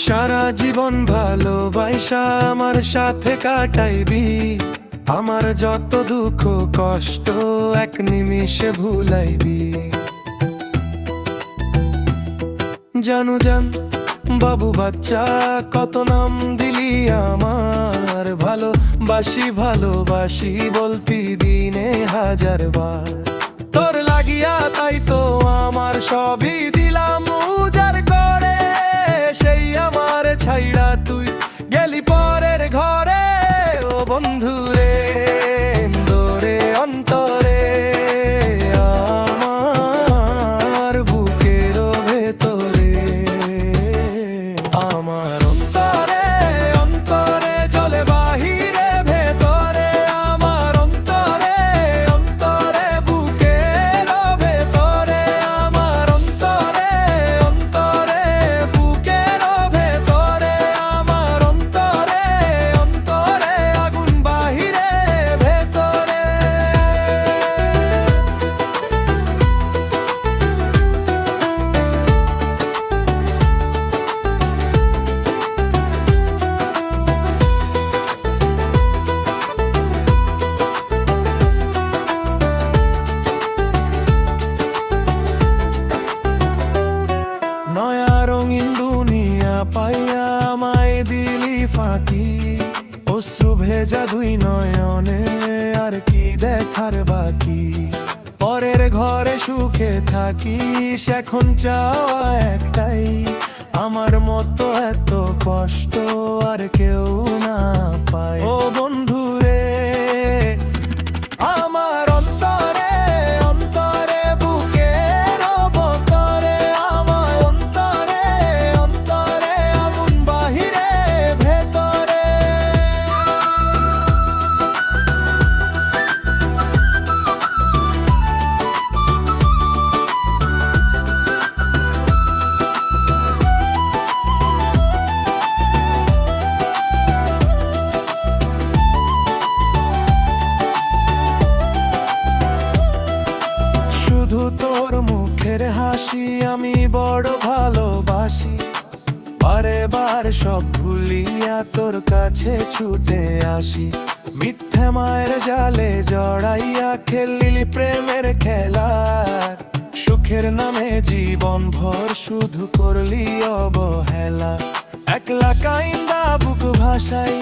সারা জীবন ভালোবাসা আমার সাথে কাটাইবি, আমার যত দুঃখ কষ্ট এক নিমিষে ভুলাইবি। জানু জান বাবু বাচ্চা কত নাম দিলি আমার, ভালোবাসি ভালোবাসি বলতি দিনে হাজার বার। তোর লাগিয়া তাই তো আমার সবই দিলাম উজার করে, সেই আমার ছাইড়া তুই গেলি পরের ঘরে। ও বন্ধু রে দোরে অন্তরে আমার বুকের ভেতরে, আমার অন্তরে অন্তরে চলে বাহিরে ভেতরে, আমার অন্তরে অন্তরে বুকের ভেতরে, আমার অন্তরে অন্তরে বুকের ভেতরে, আমার অন্তরে অন্তরে আগুন বাহিরে ভেতরে। নয়া রঙিন দুনিয়া পাইয়া আমায় দিলি ফাঁকি, অশ্রু ভেজা দুই নয়নে আর কি দেখার বাকি। পরের ঘরে সুখে থাকিস এখন চাওয়া একটাই, আমার মতো এত কষ্ট আর কেউ না পায়। ও বন্ধু রে আমার অন্তরে অন্তরে বুকের ভেতরে, আমার অন্তরে অন্তরে আগুন বাহিরে ভেতরে। শুধু তোর মুখের হাসি আমি বড় ভালোবাসি, বারে বার সব ভুলিয়া তোর কাছে ছুটে আসি। মিথ্যে মায়ের জালে জড়াইয়া খেলিলি প্রেমের খেলার, সুখের নামে জীবন ভর শুধু করলি অবহেলা। একলা কাইন্দা বুক ভাসাই